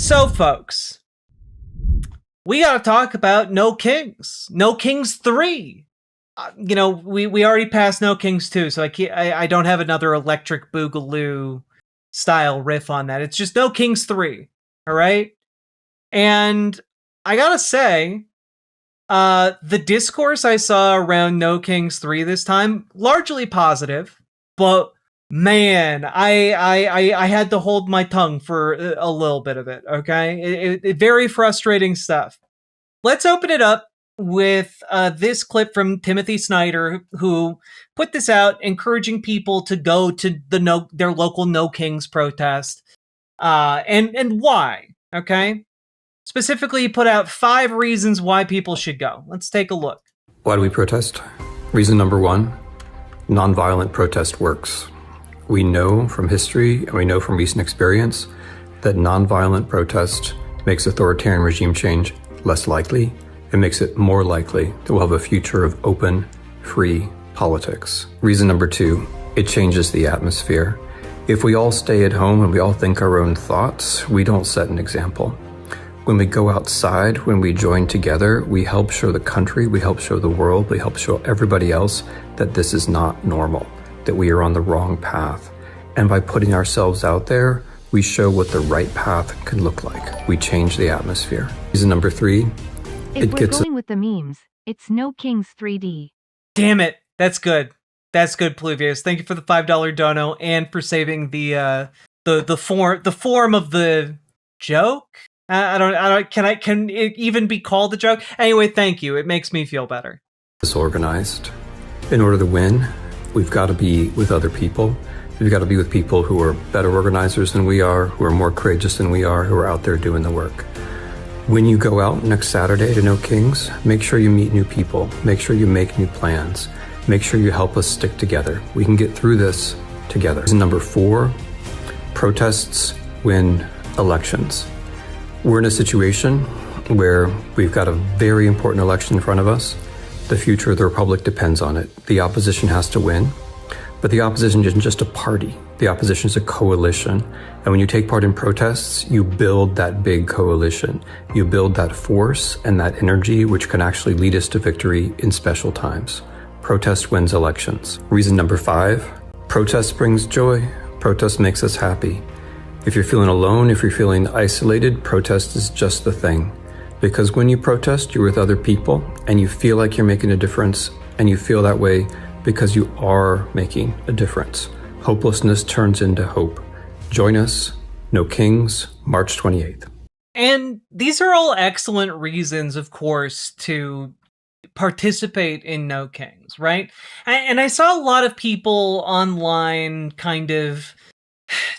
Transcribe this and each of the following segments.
So, folks, we got to talk about No Kings. No Kings 3. We already passed No Kings 2, so I don't have another Electric Boogaloo style riff on that. It's just No Kings 3. All right? And I got to say, the discourse I saw around No Kings 3 this time, largely positive, but man, I had to hold my tongue for a little bit of it, okay? Very frustrating stuff. Let's open it up with this clip from Timothy Snyder, who put this out, encouraging people to go to their local No Kings protest, and why, okay? Specifically, he put out 5 reasons why people should go. Let's take a look. Why do we protest? Reason number 1, nonviolent protest works. We know from history and we know from recent experience that nonviolent protest makes authoritarian regime change less likely. It makes it more likely that we'll have a future of open, free politics. Reason number 2, it changes the atmosphere. If we all stay at home and we all think our own thoughts, we don't set an example. When we go outside, when we join together, we help show the country, we help show the world, we help show everybody else that this is not normal, that we are on the wrong path. And by putting ourselves out there, we show what the right path can look like. We change the atmosphere. Reason number 3, if we're going with the memes, it's No Kings 3D. Damn it. That's good. That's good, Pluvius. Thank you for the $5 dono and for saving the form of the joke. Can it even be called a joke? Anyway, thank you. It makes me feel better. Disorganized. In order to win, we've got to be with other people. We've got to be with people who are better organizers than we are, who are more courageous than we are, who are out there doing the work. When you go out next Saturday to No Kings, make sure you meet new people. Make sure you make new plans. Make sure you help us stick together. We can get through this together. Reason number 4, protests win elections. We're in a situation where we've got a very important election in front of us. The future of the Republic depends on it. The opposition has to win, but the opposition isn't just a party. The opposition is a coalition. And when you take part in protests, you build that big coalition. You build that force and that energy which can actually lead us to victory in special times. Protest wins elections. Reason number 5, protest brings joy. Protest makes us happy. If you're feeling alone, if you're feeling isolated, protest is just the thing. Because when you protest, you're with other people and you feel like you're making a difference, and you feel that way because you are making a difference. Hopelessness turns into hope. Join us, No Kings, March 28th. And these are all excellent reasons, of course, to participate in No Kings, right? And I saw a lot of people online kind of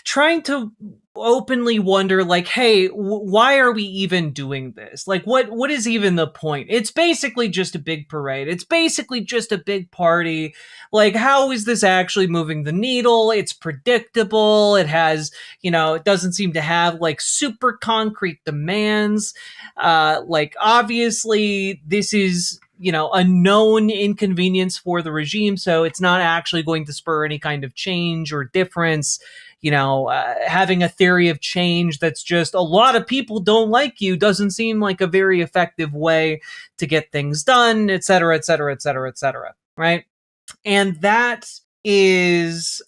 trying to openly wonder, like, hey, why are we even doing this? Like, what is even the point? It's basically just a big parade. It's basically just a big party. Like, how is this actually moving the needle? It's predictable. It has, it doesn't seem to have like super concrete demands. Like, obviously this is, a known inconvenience for the regime. So it's not actually going to spur any kind of change or difference. Having a theory of change that's just a lot of people don't like you doesn't seem like a very effective way to get things done, et cetera, et cetera, et cetera, et cetera. Right. And that is,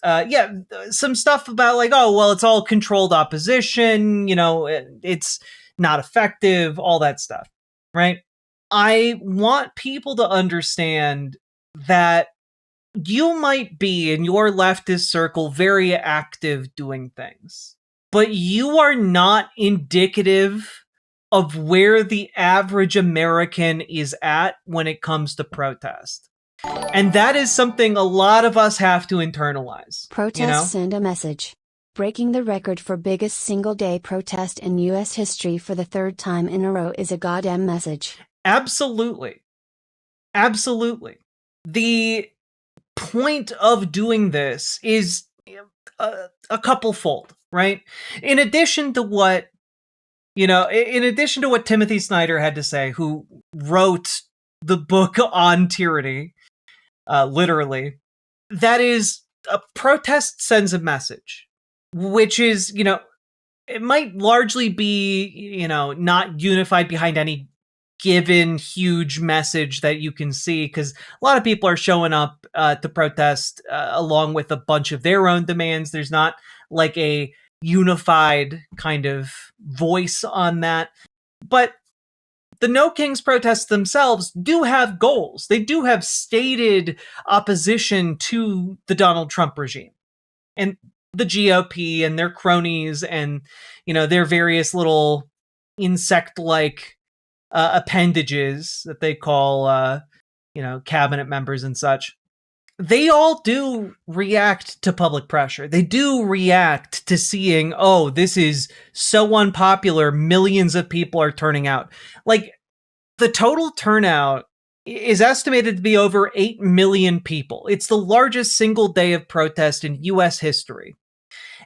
some stuff about like, oh, well, it's all controlled opposition, it's not effective, all that stuff. Right. I want people to understand that you might be in your leftist circle very active doing things, but you are not indicative of where the average American is at when it comes to protest. And that is something a lot of us have to internalize. Protests send a message. Breaking the record for biggest single-day protest in U.S. history for the 3rd time in a row is a goddamn message. Absolutely. Absolutely. The point of doing this is a couple-fold, right? In addition to what Timothy Snyder had to say, who wrote the book on tyranny, literally, that is, a protest sends a message, which is, it might largely be, not unified behind any given huge message that you can see, because a lot of people are showing up to protest along with a bunch of their own demands. There's not like a unified kind of voice on that. But the No Kings protests themselves do have goals. They do have stated opposition to the Donald Trump regime and the GOP and their cronies and, their various little insect-like appendages that they call, cabinet members and such. They all do react to public pressure. They do react to seeing, oh, this is so unpopular, millions of people are turning out. Like, the total turnout is estimated to be over 8 million people. It's the largest single day of protest in U.S. history.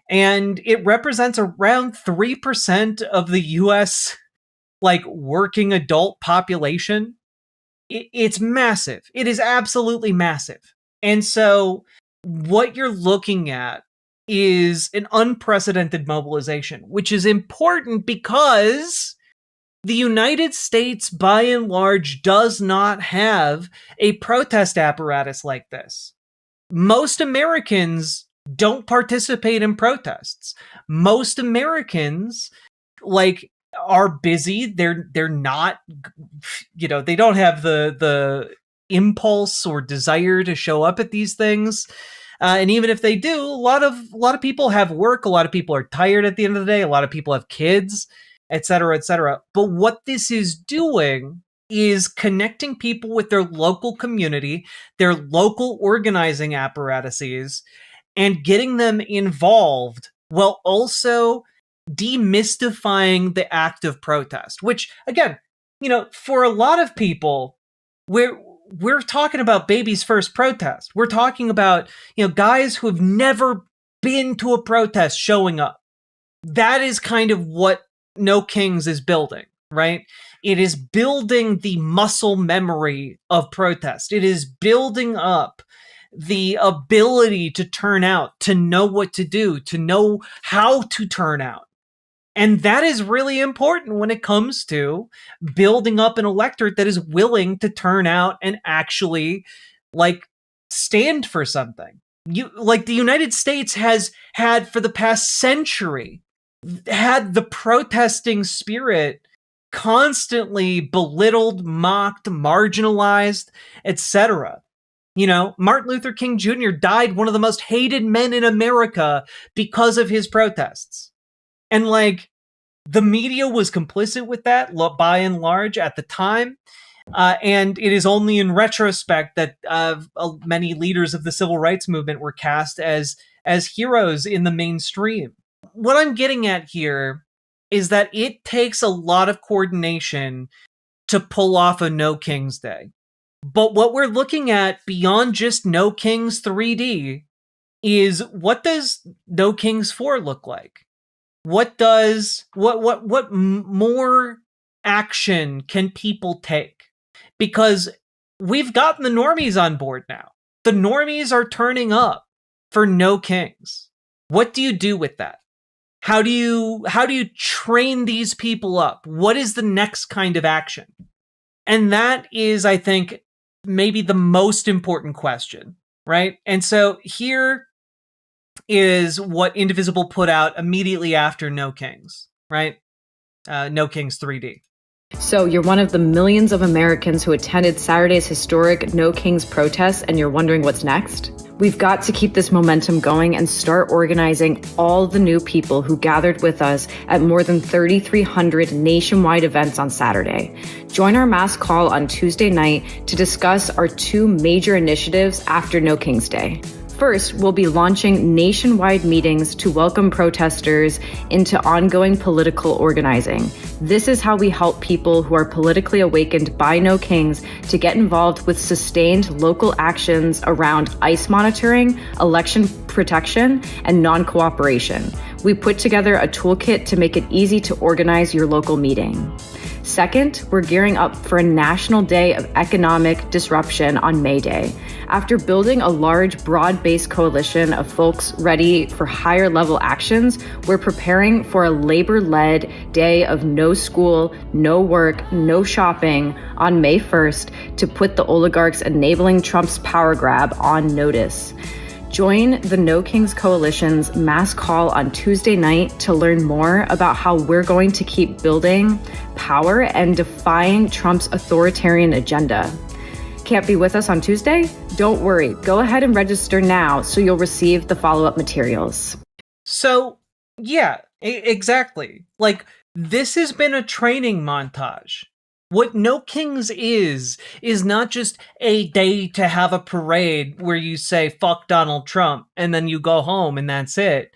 And it represents around 3% of the U.S. working adult population. It's massive. It is absolutely massive. And so what you're looking at is an unprecedented mobilization, which is important because the United States, by and large, does not have a protest apparatus like this. Most Americans don't participate in protests. Most Americans, are busy. They're not, they don't have the impulse or desire to show up at these things. And even if they do, a lot of people have work. A lot of people are tired at the end of the day. A lot of people have kids, et cetera, et cetera. But what this is doing is connecting people with their local community, their local organizing apparatuses, and getting them involved while also demystifying the act of protest, which, again, for a lot of people, we're talking about baby's first protest. We're talking about, guys who have never been to a protest showing up. That is kind of what No Kings is building, right? It is building the muscle memory of protest. It is building up the ability to turn out, to know what to do, to know how to turn out. And that is really important when it comes to building up an electorate that is willing to turn out and actually stand for something. The United States has had for the past century had the protesting spirit constantly belittled, mocked, marginalized, etc. Martin Luther King Jr. died one of the most hated men in America because of his protests. And the media was complicit with that by and large at the time. And it is only in retrospect that many leaders of the civil rights movement were cast as heroes in the mainstream. What I'm getting at here is that it takes a lot of coordination to pull off a No Kings Day. But what we're looking at beyond just No Kings 3D is, what does No Kings 4 look like? What more action can people take? Because we've gotten the normies on board now. The normies are turning up for No Kings. What do you do with that? How do you train these people up? What is the next kind of action? And that is, I think, maybe the most important question, right? And so here is what Indivisible put out immediately after No Kings, right? No Kings 3D. So you're one of the millions of Americans who attended Saturday's historic No Kings protests, and you're wondering what's next? We've got to keep this momentum going and start organizing all the new people who gathered with us at more than 3,300 nationwide events on Saturday. Join our mass call on Tuesday night to discuss our two major initiatives after No Kings Day. First, we'll be launching nationwide meetings to welcome protesters into ongoing political organizing. This is how we help people who are politically awakened by No Kings to get involved with sustained local actions around ICE monitoring, election protection, and non-cooperation. We put together a toolkit to make it easy to organize your local meeting. Second, we're gearing up for a national day of economic disruption on May Day. After building a large, broad-based coalition of folks ready for higher level actions, we're preparing for a labor-led day of no school, no work, no shopping on May 1st to put the oligarchs enabling Trump's power grab on notice. Join the No Kings Coalition's mass call on Tuesday night to learn more about how we're going to keep building power and defying Trump's authoritarian agenda. Can't be with us on Tuesday? Don't worry. Go ahead and register now so you'll receive the follow-up materials. So, yeah, exactly. Like, this has been a training montage. What No Kings is not just a day to have a parade where you say, fuck Donald Trump, and then you go home and that's it.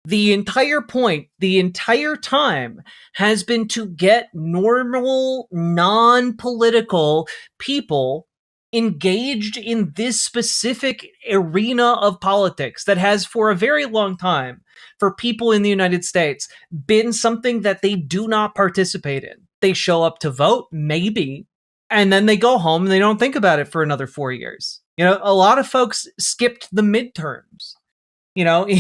The entire point, the entire time, has been to get normal, non-political people engaged in this specific arena of politics that has for a very long time, for people in the United States, been something that they do not participate in. They show up to vote, maybe, and then they go home and they don't think about it for another 4 years. You know, a lot of folks skipped the midterms, you know, in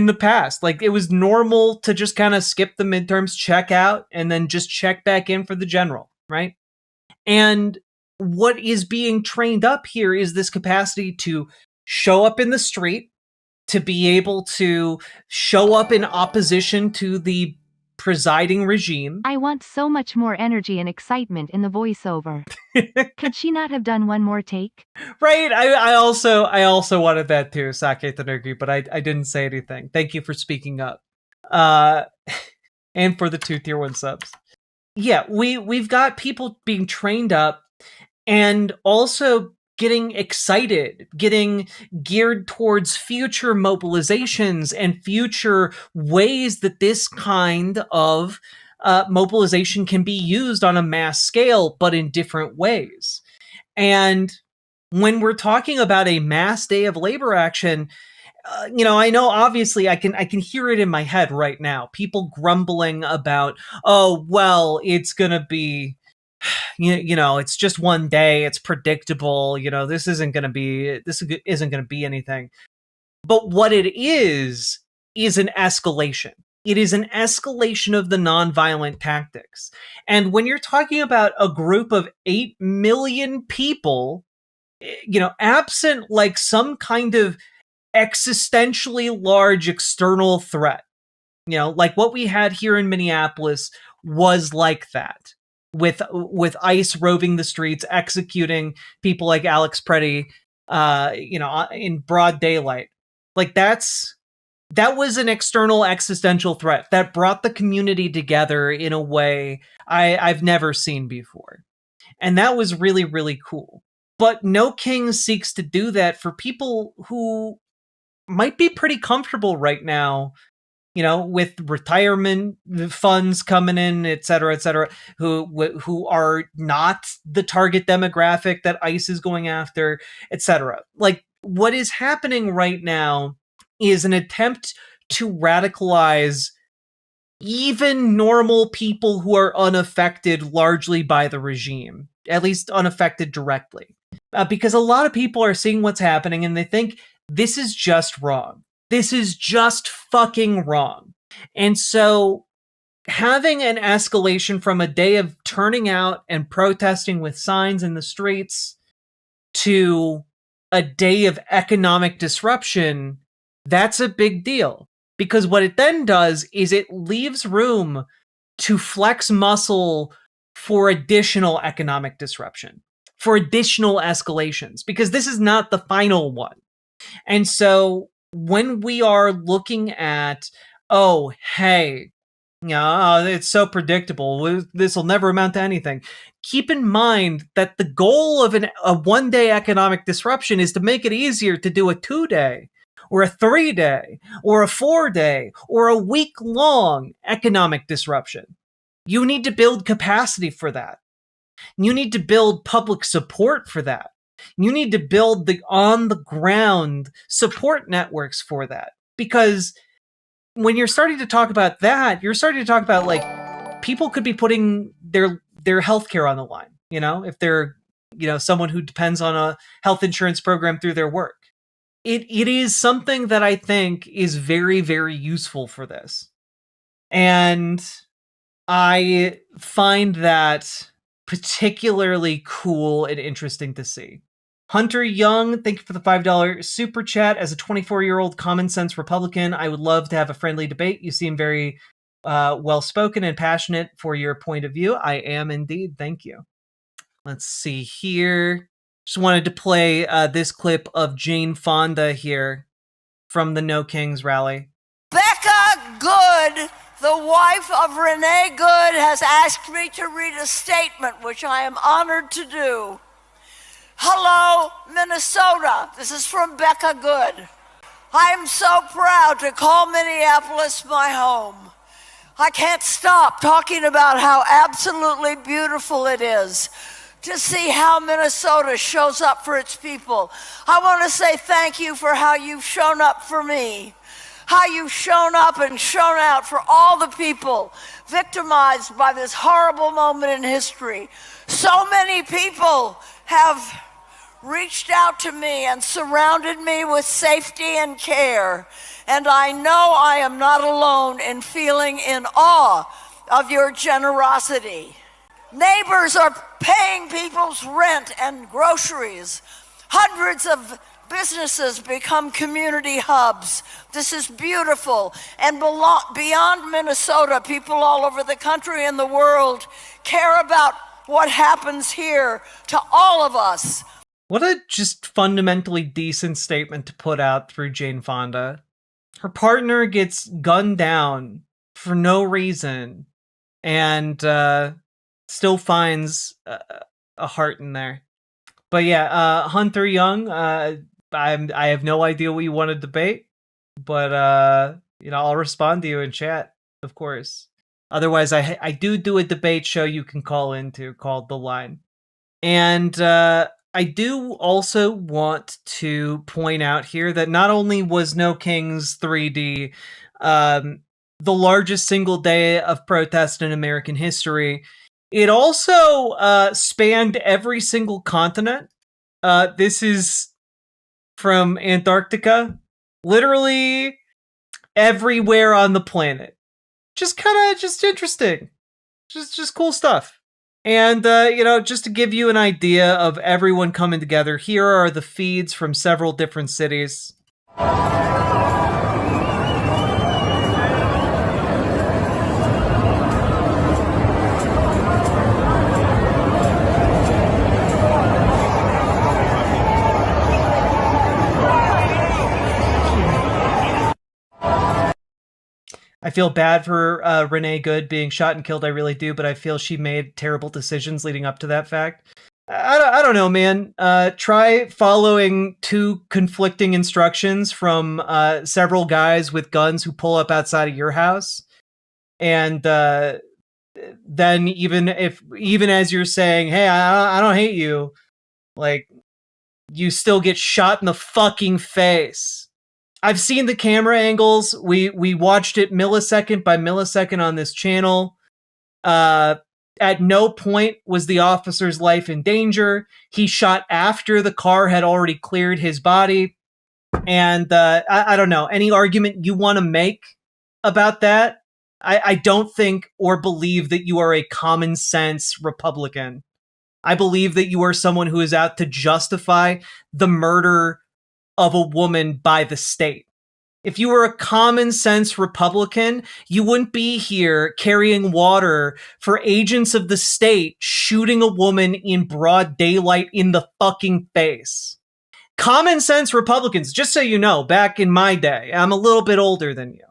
the past. Like, it was normal to just kind of skip the midterms, check out, and then just check back in for the general, right? And what is being trained up here is this capacity to show up in the street, to be able to show up in opposition to the presiding regime. I want so much more energy and excitement in the voiceover. Could she not have done one more take? Right. I also wanted that too, Sake Tanuki, but I didn't say anything. Thank you for speaking up. And for the 2 tier 1 subs. Yeah, we've got people being trained up and also getting excited, getting geared towards future mobilizations and future ways that this kind of mobilization can be used on a mass scale, but in different ways. And when we're talking about a mass day of labor action, you know, I know obviously I can hear it in my head right now. People grumbling about, oh, well, it's going to be, you know, it's just one day. It's predictable. You know, this isn't going to be anything. But what it is an escalation. It is an escalation of the nonviolent tactics. And when you're talking about a group of 8 million people, you know, absent like some kind of existentially large external threat, you know, like what we had here in Minneapolis was like that, with ICE roving the streets, executing people like Alex Preddy, you know, in broad daylight. Like that was an external existential threat that brought the community together in a way I've never seen before. And that was really, really cool. But No King seeks to do that for people who might be pretty comfortable right now, you know, with retirement funds coming in, et cetera, who are not the target demographic that ICE is going after, et cetera. Like, what is happening right now is an attempt to radicalize even normal people who are unaffected largely by the regime, at least unaffected directly. Because a lot of people are seeing what's happening and they think this is just wrong. This is just fucking wrong. And so having an escalation from a day of turning out and protesting with signs in the streets to a day of economic disruption, that's a big deal. Because what it then does is it leaves room to flex muscle for additional economic disruption, for additional escalations, because this is not the final one. And so when we are looking at, oh, hey, it's so predictable, this will never amount to anything, keep in mind that the goal of a one-day economic disruption is to make it easier to do a 2-day or a 3-day or a 4-day or a week-long economic disruption. You need to build capacity for that. You need to build public support for that. You need to build the on-the-ground support networks for that. Because when you're starting to talk about that, you're starting to talk about, like, people could be putting their healthcare on the line, if they're, someone who depends on a health insurance program through their work. It is something that I think is very, very useful for this. And I find that particularly cool and interesting to see. Hunter Young, thank you for the $5 super chat. As a 24-year-old common sense Republican, I would love to have a friendly debate. You seem very well-spoken and passionate for your point of view. I am indeed. Thank you. Let's see here. Just wanted to play this clip of Jane Fonda here from the No Kings rally. Becca Good, the wife of Renee Good, has asked me to read a statement, which I am honored to do. Hello, Minnesota. This is from Becca Good. I am so proud to call Minneapolis my home. I can't stop talking about how absolutely beautiful it is to see how Minnesota shows up for its people. I want to say thank you for how you've shown up for me, how you've shown up and shown out for all the people victimized by this horrible moment in history. So many people have reached out to me and surrounded me with safety and care, and I know I am not alone in feeling in awe of your generosity. Neighbors are paying people's rent and groceries. Hundreds of businesses become community hubs. This is beautiful. And beyond Minnesota, people all over the country and the world care about what happens here to all of us. What a just fundamentally decent statement to put out through Jane Fonda. Her partner gets gunned down for no reason and still finds a heart in there. But yeah, Hunter Young, I have no idea what you want to debate, but I'll respond to you in chat, of course. Otherwise, I do a debate show you can call into called The Line. And I do also want to point out here that not only was No Kings 3D the largest single day of protest in American history, it also spanned every single continent. This is from Antarctica, literally everywhere on the planet. Just interesting. Just cool stuff. And, just to give you an idea of everyone coming together, here are the feeds from several different cities. I feel bad for Renee Good being shot and killed. I really do, but I feel she made terrible decisions leading up to that fact. I don't know, man. Try following two conflicting instructions from several guys with guns who pull up outside of your house, and then even as you're saying, "Hey, I don't hate you," like you still get shot in the fucking face. I've seen the camera angles. We watched it millisecond by millisecond on this channel. At no point was the officer's life in danger. He shot after the car had already cleared his body. And I don't know, any argument you want to make about that, I don't think or believe that you are a common sense Republican. I believe that you are someone who is out to justify the murder of a woman by the state. If you were a common sense Republican, you wouldn't be here carrying water for agents of the state shooting a woman in broad daylight in the fucking face. Common sense Republicans, just so you know, back in my day, I'm a little bit older than you.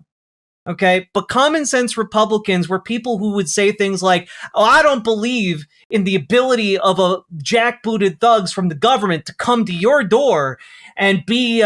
Okay, but common sense Republicans were people who would say things like, "Oh, I don't believe in the ability of a jackbooted thugs from the government to come to your door and be,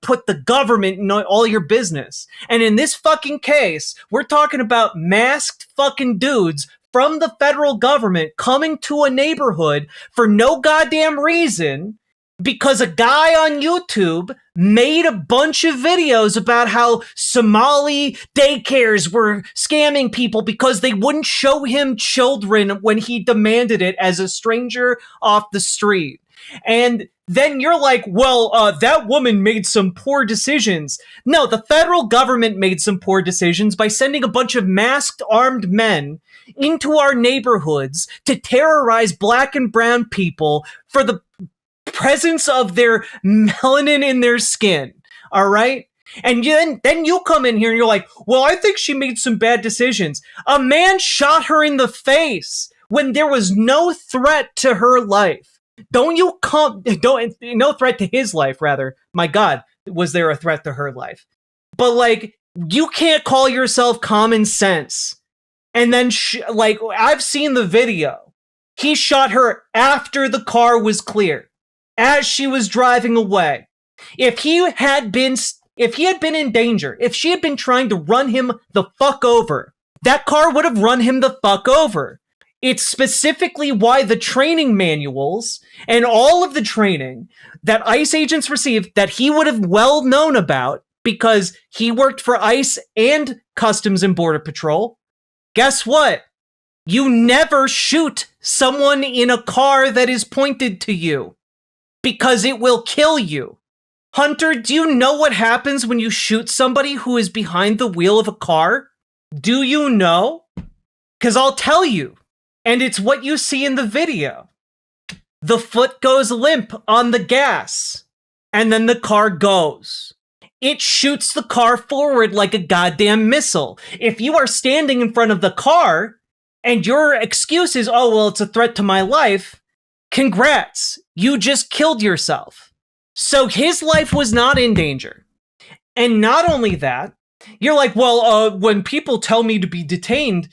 put the government in all your business." And in this fucking case, we're talking about masked fucking dudes from the federal government coming to a neighborhood for no goddamn reason because a guy on YouTube made a bunch of videos about how Somali daycares were scamming people because they wouldn't show him children when he demanded it as a stranger off the street. And then you're like, well, that woman made some poor decisions. No, the federal government made some poor decisions by sending a bunch of masked armed men into our neighborhoods to terrorize black and brown people for the presence of their melanin in their skin. All right. And then you come in here and you're like, well, I think she made some bad decisions. A man shot her in the face when there was no threat to her life. No threat to his life, rather. My God, was there a threat to her life? But like, you can't call yourself common sense. And then, I've seen the video. He shot her after the car was clear, as she was driving away. If he had been in danger, if she had been trying to run him the fuck over, that car would have run him the fuck over. It's specifically why the training manuals and all of the training that ICE agents received that he would have well known about because he worked for ICE and Customs and Border Patrol. Guess what? You never shoot someone in a car that is pointed to you because it will kill you. Hunter, do you know what happens when you shoot somebody who is behind the wheel of a car? Do you know? Because I'll tell you. And it's what you see in the video. The foot goes limp on the gas, and then the car goes. It shoots the car forward like a goddamn missile. If you are standing in front of the car, and your excuse is, oh, well, it's a threat to my life, congrats, you just killed yourself. So his life was not in danger. And not only that, you're like, well, when people tell me to be detained,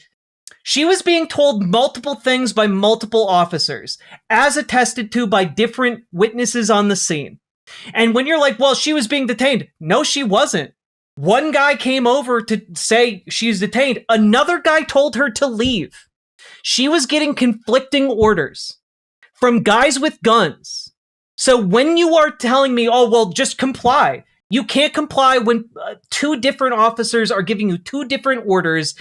she was being told multiple things by multiple officers, as attested to by different witnesses on the scene. And when you're like, well, she was being detained. No, she wasn't. One guy came over to say she's detained. Another guy told her to leave. She was getting conflicting orders from guys with guns. So when you are telling me, oh, well, just comply. You can't comply when two different officers are giving you two different orders.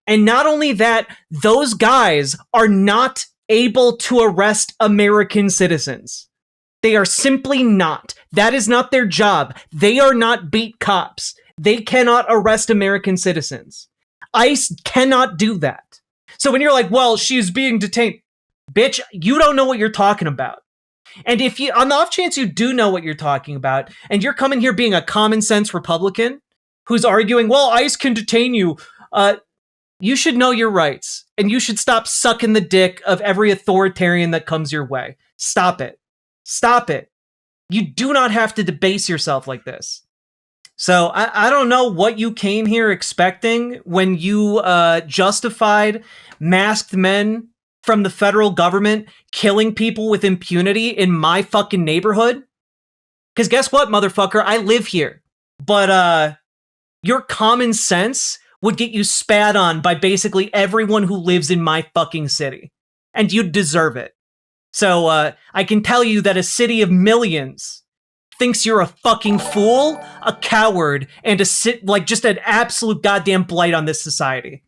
And not only that, those guys are not able to arrest American citizens. They are simply not. That is not their job. They are not beat cops. They cannot arrest American citizens. ICE cannot do that. So when you're like, well, she's being detained, bitch, you don't know what you're talking about. And if you, on the off chance you do know what you're talking about, and you're coming here being a common sense Republican who's arguing, well, ICE can detain you, you should know your rights, and you should stop sucking the dick of every authoritarian that comes your way. Stop it. Stop it. You do not have to debase yourself like this. So I don't know what you came here expecting when you justified masked men from the federal government killing people with impunity in my fucking neighborhood. Because guess what, motherfucker? I live here. But your common sense would get you spat on by basically everyone who lives in my fucking city. And you'd deserve it. So I can tell you that a city of millions thinks you're a fucking fool, a coward, and just an absolute goddamn blight on this society.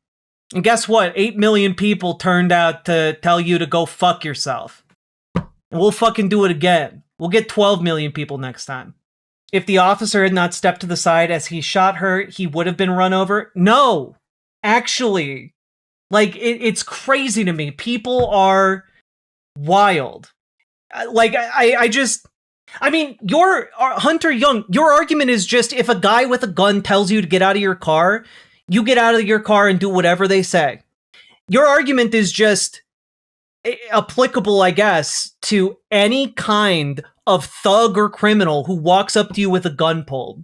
And guess what? 8 million people turned out to tell you to go fuck yourself. And we'll fucking do it again. We'll get 12 million people next time. If the officer had not stepped to the side as he shot her, he would have been run over. No, actually, it's crazy to me. People are wild. You're Hunter Young. Your argument is just if a guy with a gun tells you to get out of your car, you get out of your car and do whatever they say. Your argument is just applicable, I guess, to any kind of thug or criminal who walks up to you with a gun pulled.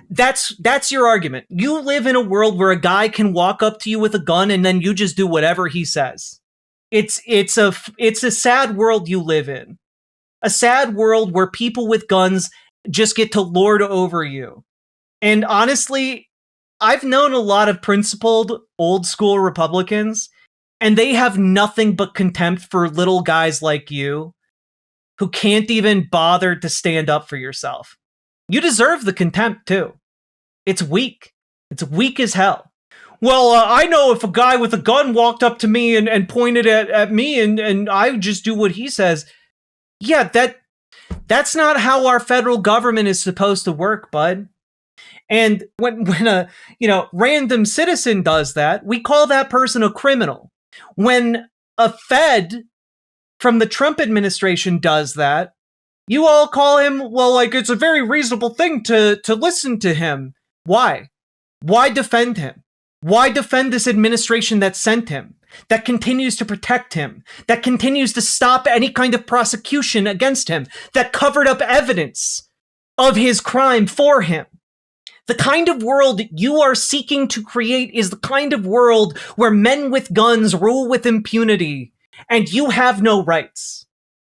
That's your argument. You live in a world where a guy can walk up to you with a gun and then you just do whatever he says. It's a sad world you live in. A sad world where people with guns just get to lord over you. And honestly, I've known a lot of principled old school Republicans, and they have nothing but contempt for little guys like you. who can't even bother to stand up for yourself. You deserve the contempt too. It's weak. It's weak as hell. Well, I know if a guy with a gun walked up to me and pointed at me and I would just do what he says. Yeah, that's not how our federal government is supposed to work, bud. And when a random citizen does that, we call that person a criminal. When a Fed from the Trump administration does that, you all call him, well, like, it's a very reasonable thing to listen to him. Why? Why defend him? Why defend this administration that sent him, that continues to protect him, that continues to stop any kind of prosecution against him, that covered up evidence of his crime for him? The kind of world you are seeking to create is the kind of world where men with guns rule with impunity and you have no rights.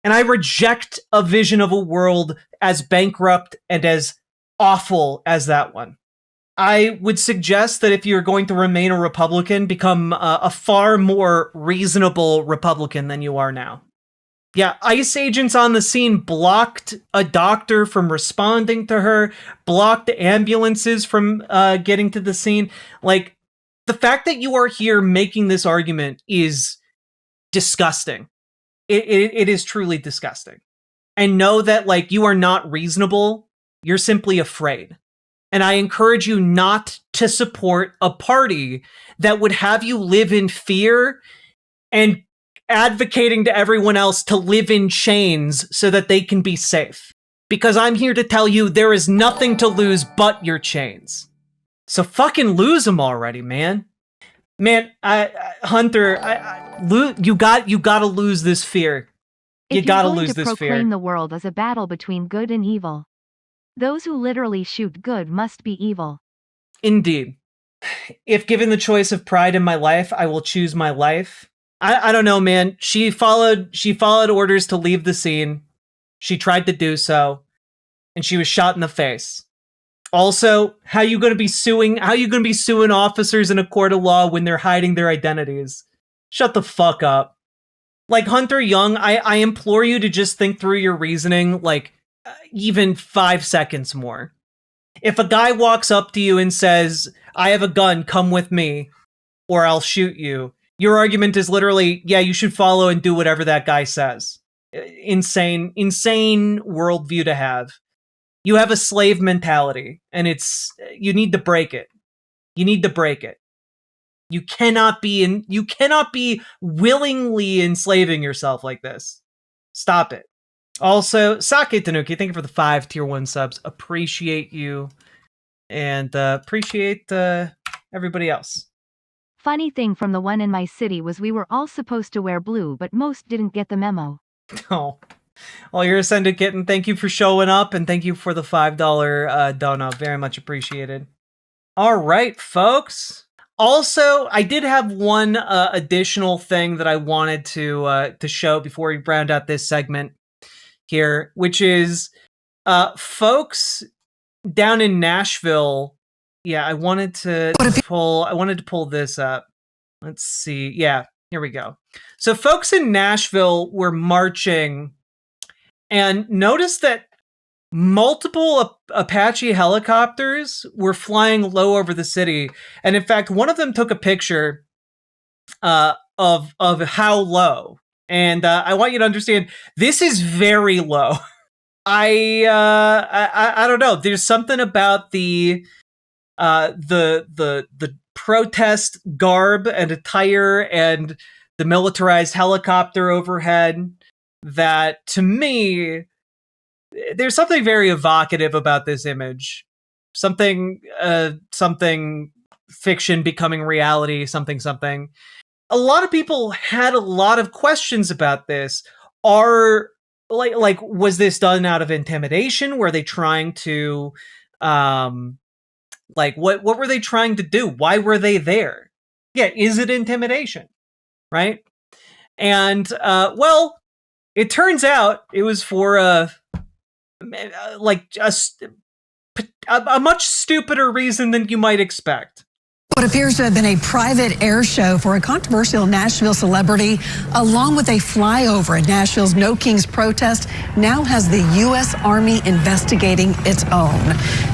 And I reject a vision of a world as bankrupt and as awful as that one. I would suggest that if you're going to remain a Republican, become a far more reasonable Republican than you are now. Yeah, ICE agents on the scene blocked a doctor from responding to her, blocked ambulances from getting to the scene. Like, the fact that you are here making this argument is disgusting. It is truly disgusting. And know that, like, you are not reasonable. You're simply afraid. And I encourage you not to support a party that would have you live in fear and advocating to everyone else to live in chains so that they can be safe. Because I'm here to tell you there is nothing to lose but your chains. So fucking lose them already, man. Man, Hunter, you gotta lose this fear. You gotta lose this fear. If you're going to proclaim the world as a battle between good and evil, those who literally shoot good must be evil. Indeed. If given the choice of pride in my life, I will choose my life. I don't know, man. She followed orders to leave the scene. She tried to do so, and she was shot in the face. Also, how you going to be suing officers in a court of law when they're hiding their identities? Shut the fuck up. Like, Hunter Young, I implore you to just think through your reasoning, like, even 5 seconds more. If a guy walks up to you and says, I have a gun, come with me, or I'll shoot you, your argument is literally, yeah, you should follow and do whatever that guy says. Insane worldview to have. You have a slave mentality, and you need to break it. You need to break it. You cannot be willingly enslaving yourself like this. Stop it. Also, Sake Tanuki, thank you for the 5 tier 1 subs. Appreciate you. And appreciate everybody else. Funny thing from the one in my city was we were all supposed to wear blue, but most didn't get the memo. Oh. Well, you're a Ascended Kitten. Thank you for showing up, and thank you for the $5 donut. Very much appreciated. All right, folks. Also, I did have one additional thing that I wanted to show before we round out this segment here, which is folks down in Nashville. Yeah, I wanted to pull this up. Let's see. Yeah, here we go. So folks in Nashville were marching and noticed that multiple Apache helicopters were flying low over the city. And in fact, one of them took a picture of how low. And I want you to understand, this is very low. I don't know. There's something about the protest garb and attire and the militarized helicopter overhead that, to me, there's something very evocative about this image. Something fiction becoming reality, something. A lot of people had a lot of questions about this. Was this done out of intimidation? Were they trying to, what were they trying to do? Why were they there? Yeah, is it intimidation? Right? And, well, it turns out it was for a much stupider reason than you might expect. What appears to have been a private air show for a controversial Nashville celebrity, along with a flyover at Nashville's No Kings protest, now has the U.S. Army investigating its own.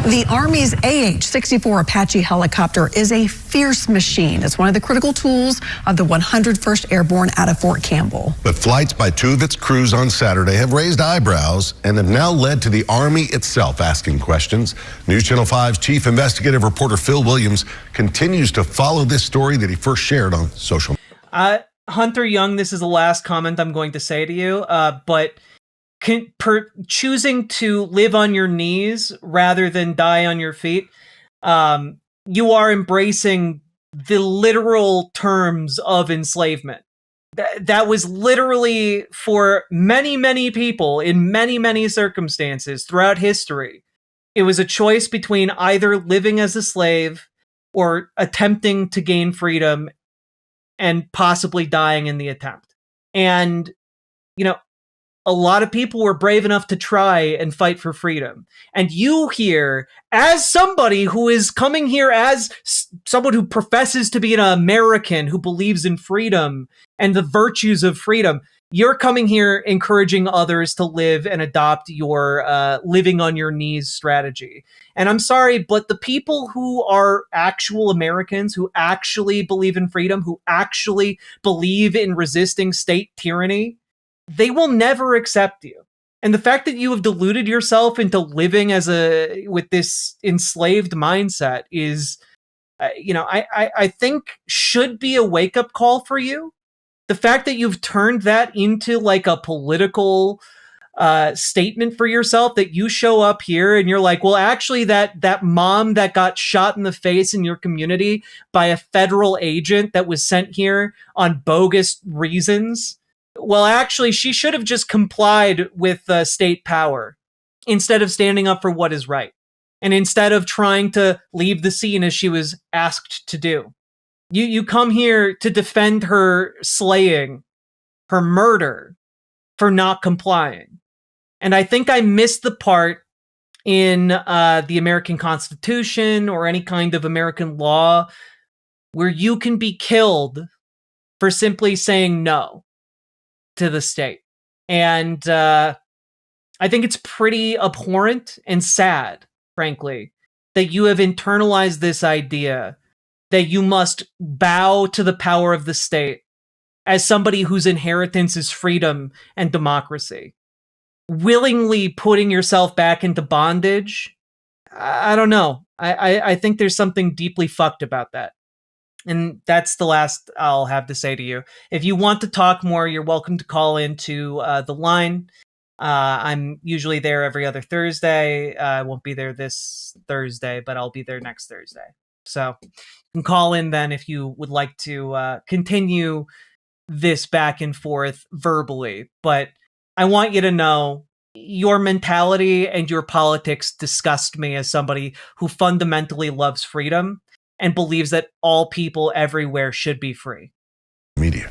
The Army's AH-64 Apache helicopter is a fierce machine. It's one of the critical tools of the 101st Airborne out of Fort Campbell. But flights by two of its crews on Saturday have raised eyebrows and have now led to the Army itself asking questions. News Channel 5's chief investigative reporter Phil Williams continues to follow this story that he first shared on social media. Hunter Young, this is the last comment I'm going to say to you, but choosing to live on your knees rather than die on your feet, you are embracing the literal terms of enslavement. That was literally, for many, many people in many, many circumstances throughout history, it was a choice between either living as a slave or attempting to gain freedom and possibly dying in the attempt. And, you know, a lot of people were brave enough to try and fight for freedom. And you here, as somebody who is coming here as someone who professes to be an American, who believes in freedom and the virtues of freedom, you're coming here encouraging others to live and adopt your living on your knees strategy. And I'm sorry, but the people who are actual Americans, who actually believe in freedom, who actually believe in resisting state tyranny, they will never accept you. And the fact that you have deluded yourself into living with this enslaved mindset is, I think should be a wake-up call for you. The fact that you've turned that into like a political statement for yourself, that you show up here and you're like, well, actually that mom that got shot in the face in your community by a federal agent that was sent here on bogus reasons, well, actually, she should have just complied with state power instead of standing up for what is right. And instead of trying to leave the scene as she was asked to do. You come here to defend her slaying, her murder, for not complying. And I think I missed the part in the American Constitution or any kind of American law where you can be killed for simply saying no to the state. And I think it's pretty abhorrent and sad, frankly, that you have internalized this idea that you must bow to the power of the state as somebody whose inheritance is freedom and democracy. Willingly putting yourself back into bondage, I don't know. I think there's something deeply fucked about that. And that's the last I'll have to say to you. If you want to talk more, you're welcome to call into the line. I'm usually there every other Thursday. I won't be there this Thursday, but I'll be there next Thursday. So you can call in then if you would like to continue this back and forth verbally. But I want you to know your mentality and your politics disgust me as somebody who fundamentally loves freedom and believes that all people everywhere should be free. Media.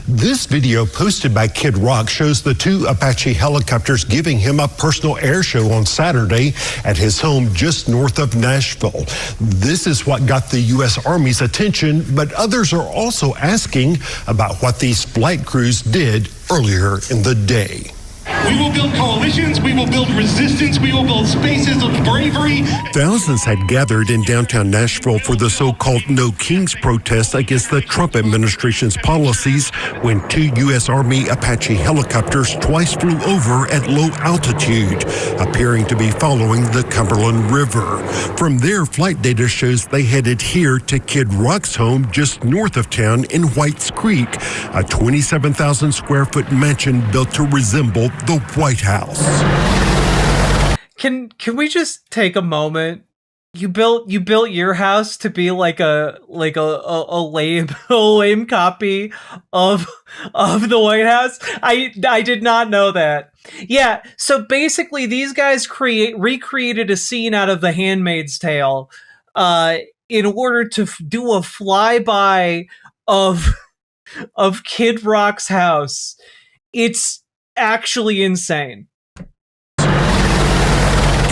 This video posted by Kid Rock shows the two Apache helicopters giving him a personal air show on Saturday at his home just north of Nashville. This is what got the U.S. Army's attention, but others are also asking about what these flight crews did earlier in the day. We will build coalitions, we will build resistance, we will build spaces of bravery. Thousands had gathered in downtown Nashville for the so-called No Kings protest against the Trump administration's policies when two U.S. Army Apache helicopters twice flew over at low altitude, appearing to be following the Cumberland River. From there, flight data shows they headed here to Kid Rock's home just north of town in Whites Creek, a 27,000 square foot mansion built to resemble the White House. Can we just take a moment? You built your house to be like a lame copy of the White House. I did not know that. Yeah, so basically these guys recreated a scene out of The Handmaid's Tale in order to do a flyby of Kid Rock's house. It's actually insane.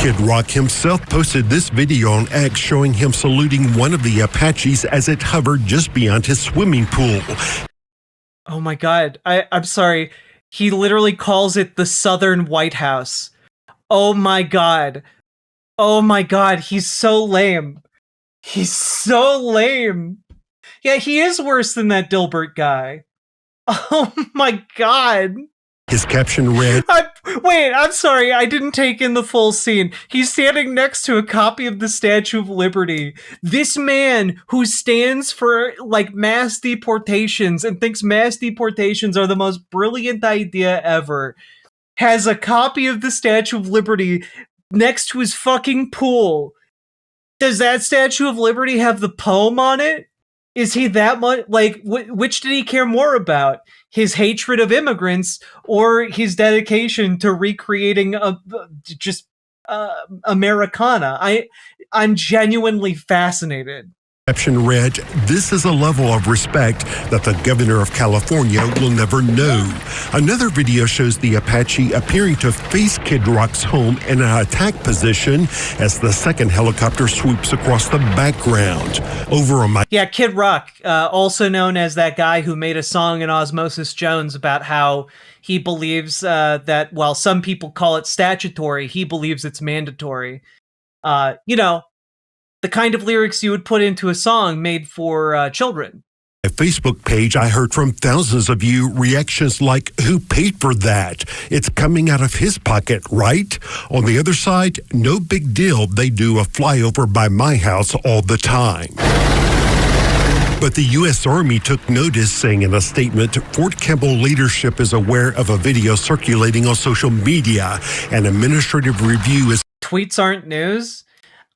Kid Rock himself posted this video on X showing him saluting one of the Apaches as it hovered just beyond his swimming pool. Oh my God. I'm sorry. He literally calls it the Southern White House. Oh my God. Oh my God. He's so lame. He's so lame. Yeah, he is worse than that Dilbert guy. Oh my God. His caption read, I'm sorry, I didn't take in the full scene. He's standing next to a copy of the Statue of Liberty. This man who stands for, like, mass deportations and thinks mass deportations are the most brilliant idea ever, has a copy of the Statue of Liberty next to his fucking pool. Does that Statue of Liberty have the poem on it? Is he that much, like, which did he care more about? His hatred of immigrants or his dedication to recreating Americana? I'm genuinely fascinated. Caption read, "This is a level of respect that the governor of California will never know." Another video shows the Apache appearing to face Kid Rock's home in an attack position as the second helicopter swoops across the background. Yeah, Kid Rock, also known as that guy who made a song in Osmosis Jones about how he believes that while some people call it statutory, he believes it's mandatory. The kind of lyrics you would put into a song made for children. A Facebook page, I heard from thousands of you reactions like, who paid for that? It's coming out of his pocket, right? On the other side, no big deal. They do a flyover by my house all the time. But the U.S. Army took notice, saying in a statement, Fort Campbell leadership is aware of a video circulating on social media. An administrative review is... Tweets aren't news?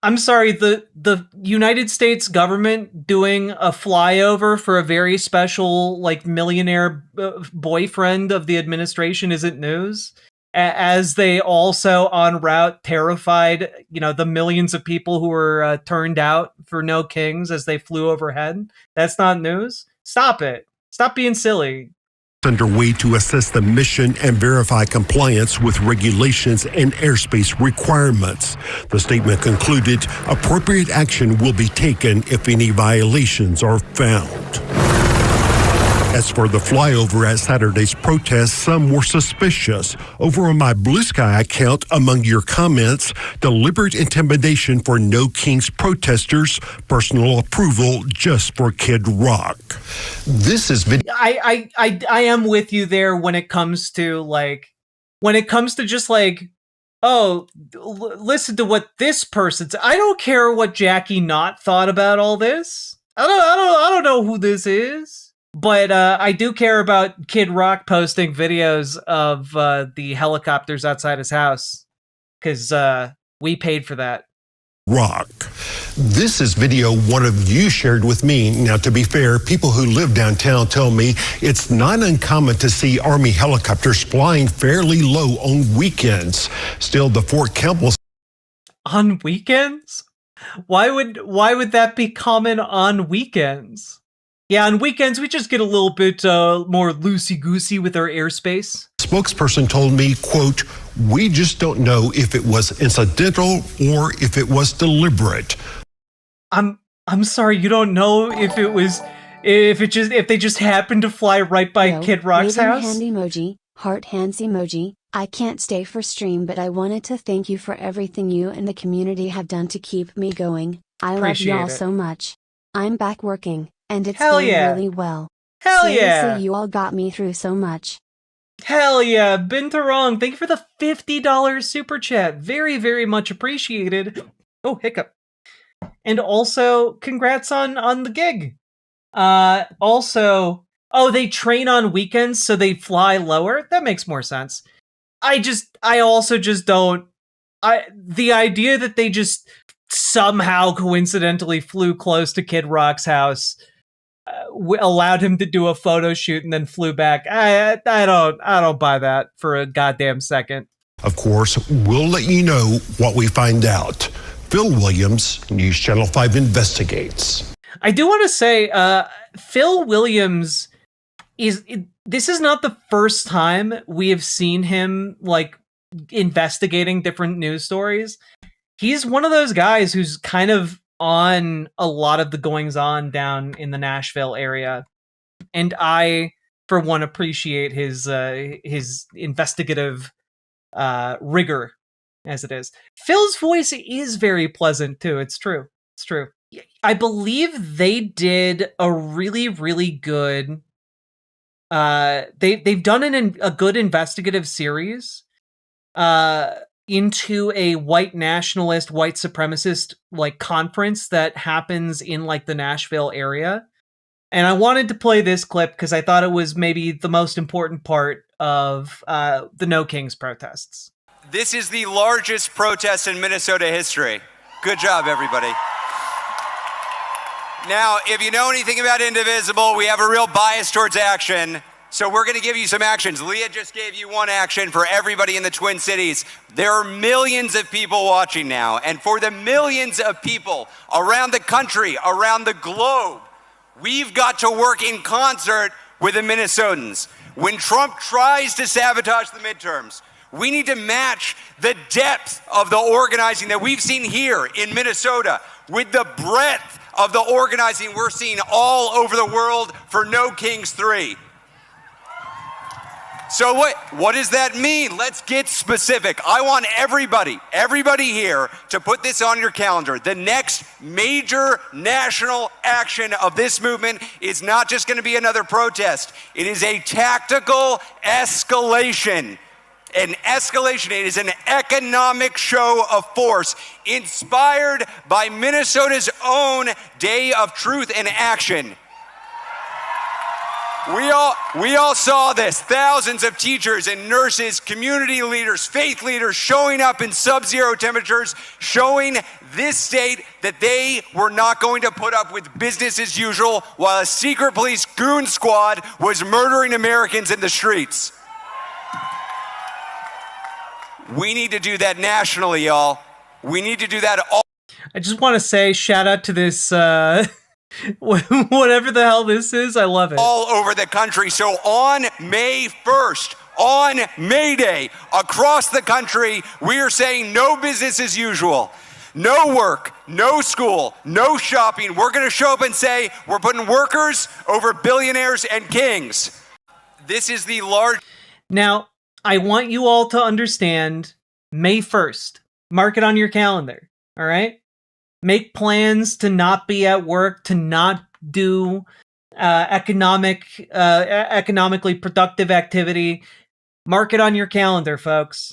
I'm sorry, the United States government doing a flyover for a very special, like, millionaire boyfriend of the administration isn't news? As they also en route terrified, the millions of people who were turned out for no kings as they flew overhead? That's not news? Stop it. Stop being silly. Underway to assess the mission and verify compliance with regulations and airspace requirements. The statement concluded, appropriate action will be taken if any violations are found. As for the flyover at Saturday's protest, some were suspicious. Over on my Blue Sky account, among your comments, deliberate intimidation for No Kings protesters, personal approval just for Kid Rock. This is video. I am with you there when it comes to just like, oh, listen to what this person's. I don't care what Jackie Knott thought about all this. I don't know who this is. But I do care about Kid Rock posting videos of the helicopters outside his house, because we paid for that. Rock. This is video one of you shared with me. Now, to be fair, people who live downtown tell me it's not uncommon to see Army helicopters flying fairly low on weekends. Still, the Fort Campbell... On weekends? Why would that be common on weekends? Yeah, on weekends, we just get a little bit more loosey-goosey with our airspace. Spokesperson told me, quote, we just don't know if it was incidental or if it was deliberate. I'm sorry, you don't know if they just happened to fly right by Kid Rock's house? Hand emoji, heart hands emoji. I can't stay for stream, but I wanted to thank you for everything you and the community have done to keep me going. I love y'all so much. I'm back working. And it's going really well. Hell yeah! Seriously, you all got me through so much. Hell yeah! Bintarong, thank you for the $50 super chat. Very, very much appreciated. Oh, hiccup. And also, congrats on the gig. Also, they train on weekends, so they fly lower? That makes more sense. I also just don't... the idea that they just somehow coincidentally flew close to Kid Rock's house... allowed him to do a photo shoot and then flew back. I don't buy that for a goddamn second. Of course, we'll let you know what we find out. Phil Williams, News Channel 5 investigates. I do want to say, Phil Williams this is not the first time we have seen him, like, investigating different news stories. he's one of those guys who's kind of on a lot of the goings on down in the Nashville area. And I, for one, appreciate his investigative rigor, as it is. Phil's voice is very pleasant too. It's true. It's true. I believe they did a really, really good. They've done a good investigative series into a white nationalist, white supremacist like conference that happens in like the Nashville area. And I wanted to play this clip because I thought it was maybe the most important part of the No Kings protests. This is the largest protest in Minnesota history. Good job, everybody. Now, if you know anything about Indivisible, we have a real bias towards action. So we're going to give you some actions. Leah just gave you one action for everybody in the Twin Cities. There are millions of people watching now. And for the millions of people around the country, around the globe, we've got to work in concert with the Minnesotans. When Trump tries to sabotage the midterms, we need to match the depth of the organizing that we've seen here in Minnesota with the breadth of the organizing we're seeing all over the world for No Kings 3. So what does that mean? Let's get specific. I want everybody here to put this on your calendar. The next major national action of this movement is not just going to be another protest. It is a tactical escalation. An escalation. It is an economic show of force inspired by Minnesota's own Day of Truth and Action. We all saw this. Thousands of teachers and nurses, community leaders, faith leaders showing up in sub-zero temperatures, showing this state that they were not going to put up with business as usual while a secret police goon squad was murdering Americans in the streets. We need to do that nationally, y'all. We need to do that all. I just want to say shout out to this whatever the hell this is. I love it. All over the country. So on May 1st, on May Day, across the country, we are saying no business as usual. No work, no school, no shopping. We're going to show up and say we're putting workers over billionaires and kings. This is the large. Now, I want you all to understand May 1st. Mark it on your calendar. All right? Make plans to not be at work, to not do economically productive activity. Mark it on your calendar, folks.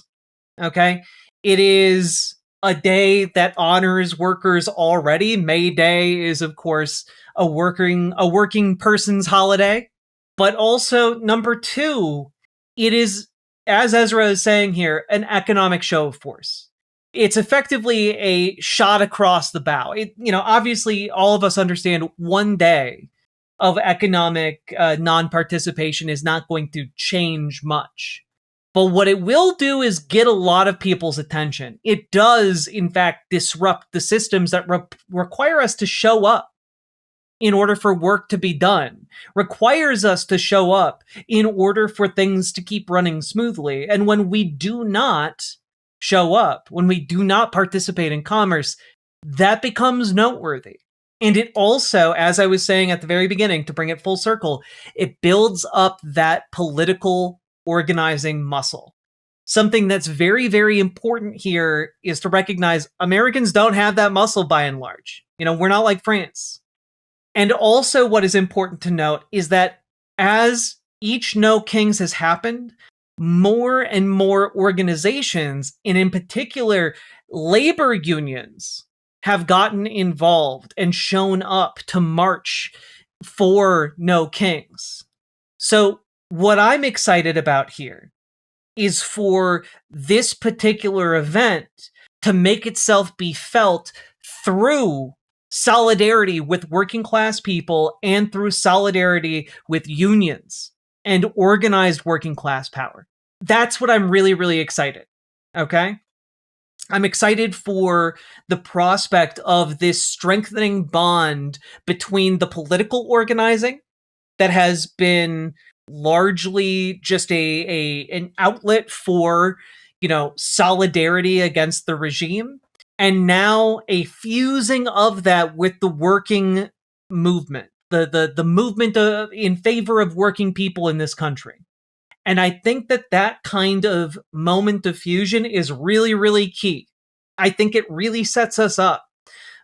Okay? It is a day that honors workers already. May Day is, of course, a working person's holiday. But also, number two, it is, as Ezra is saying here, an economic show of force. It's effectively a shot across the bow. Obviously, all of us understand one day of economic non-participation is not going to change much. But what it will do is get a lot of people's attention. It does, in fact, disrupt the systems that require us to show up in order for work to be done, requires us to show up in order for things to keep running smoothly. And when we do not show up, when we do not participate in commerce, that becomes noteworthy. And it also, as I was saying at the very beginning, to bring it full circle, it builds up that political organizing muscle. Something that's very, very important here is to recognize Americans don't have that muscle by and large. We're not like France. And also what is important to note is that as each No Kings has happened, more and more organizations, and in particular, labor unions, have gotten involved and shown up to march for No Kings. So what I'm excited about here is for this particular event to make itself be felt through solidarity with working class people and through solidarity with unions and organized working class power. That's what I'm really, really excited. Okay? I'm excited for the prospect of this strengthening bond between the political organizing that has been largely just an outlet for, solidarity against the regime, and now a fusing of that with the working movement, the movement in favor of working people in this country. And I think that kind of moment of fusion is really, really key. I think it really sets us up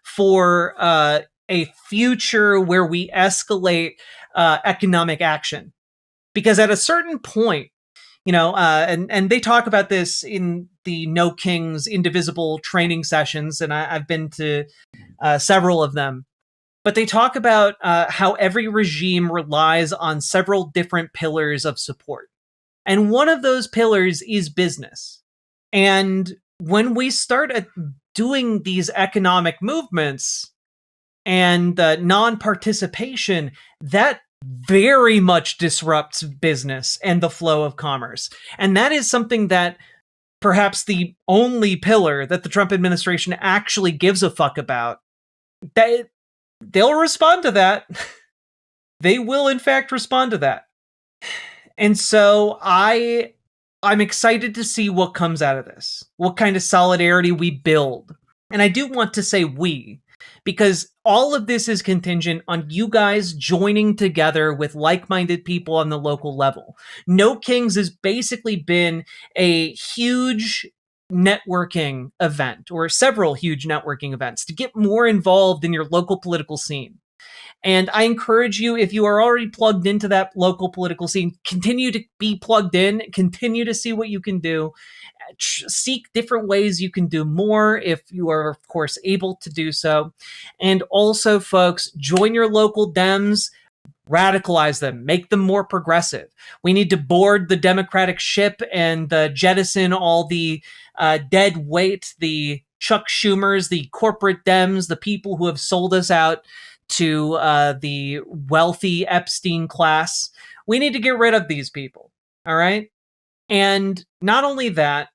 for a future where we escalate economic action. Because at a certain point, and they talk about this in the No Kings Indivisible training sessions, and I've been to several of them. But they talk about how every regime relies on several different pillars of support. And one of those pillars is business. And when we start doing these economic movements and non-participation, that very much disrupts business and the flow of commerce. And that is something that perhaps the only pillar that the Trump administration actually gives a fuck about. They'll respond to that. They will, in fact, respond to that. And so I'm excited to see what comes out of this, what kind of solidarity we build. And I do want to say we, because all of this is contingent on you guys joining together with like-minded people on the local level. No Kings has basically been a huge networking event, or several huge networking events, to get more involved in your local political scene. And I encourage you, if you are already plugged into that local political scene, continue to be plugged in, continue to see what you can do, seek different ways you can do more if you are, of course, able to do so. And also, folks, join your local Dems, radicalize them, make them more progressive. We need to board the Democratic ship and jettison all the dead weight, the Chuck Schumers, the corporate Dems, the people who have sold us out to the wealthy Epstein class. We need to get rid of these people, all right? And not only that,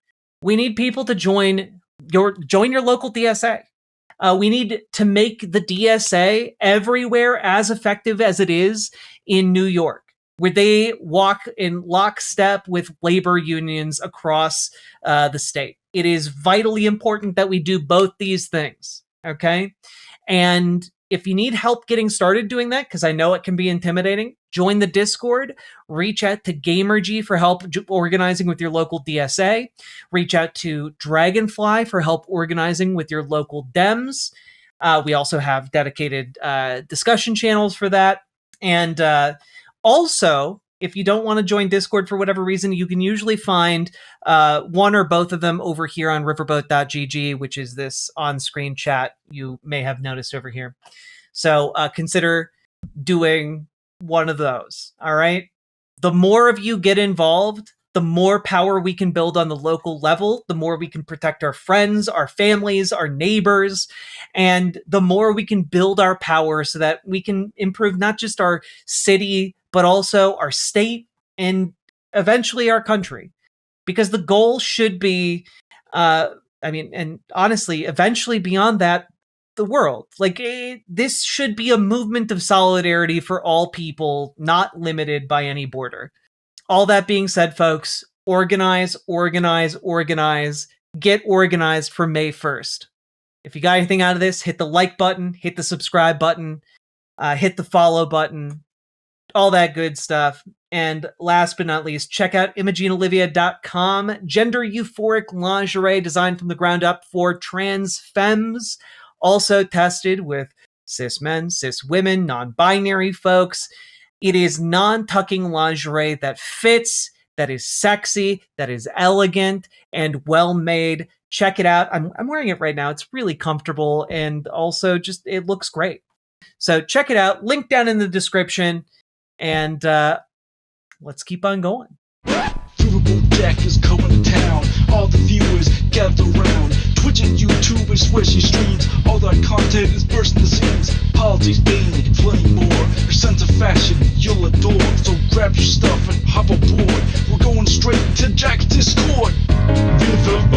we need people to join your local DSA. We need to make the DSA everywhere as effective as it is in New York, where they walk in lockstep with labor unions across the state. It is vitally important that we do both these things, okay? And if you need help getting started doing that, because I know it can be intimidating, join the Discord, reach out to Gamergy for help organizing with your local DSA, reach out to Dragonfly for help organizing with your local Dems. We also have dedicated discussion channels for that. And also, if you don't want to join Discord for whatever reason, you can usually find one or both of them over here on riverboat.gg, which is this on-screen chat you may have noticed over here. So consider doing one of those, all right? The more of you get involved, the more power we can build on the local level, the more we can protect our friends, our families, our neighbors, and the more we can build our power so that we can improve not just our city, but also our state and eventually our country. Because the goal should be, and honestly, eventually beyond that, the world. This should be a movement of solidarity for all people, not limited by any border. All that being said, folks, organize, organize, organize. Get organized for May 1st. If you got anything out of this, hit the like button, hit the subscribe button, hit the follow button, all that good stuff. And last but not least, check out ImogeneOlivia.com, gender euphoric lingerie designed from the ground up for trans femmes, also tested with cis men, cis women, non-binary folks. It is non-tucking lingerie that fits, that is sexy, that is elegant, and well-made. Check it out. I'm wearing it right now. It's really comfortable, and also just, it looks great. So check it out. Link down in the description, and let's keep on going. Riverboat Jack is coming to town. All the viewers gather around. Twitch and YouTube and swishy streams. All that content is bursting the seams. Politics, dating, plenty more. Your sense of fashion you'll adore. So grab your stuff and hop aboard. We're going straight to Jack's Discord. Riverboat.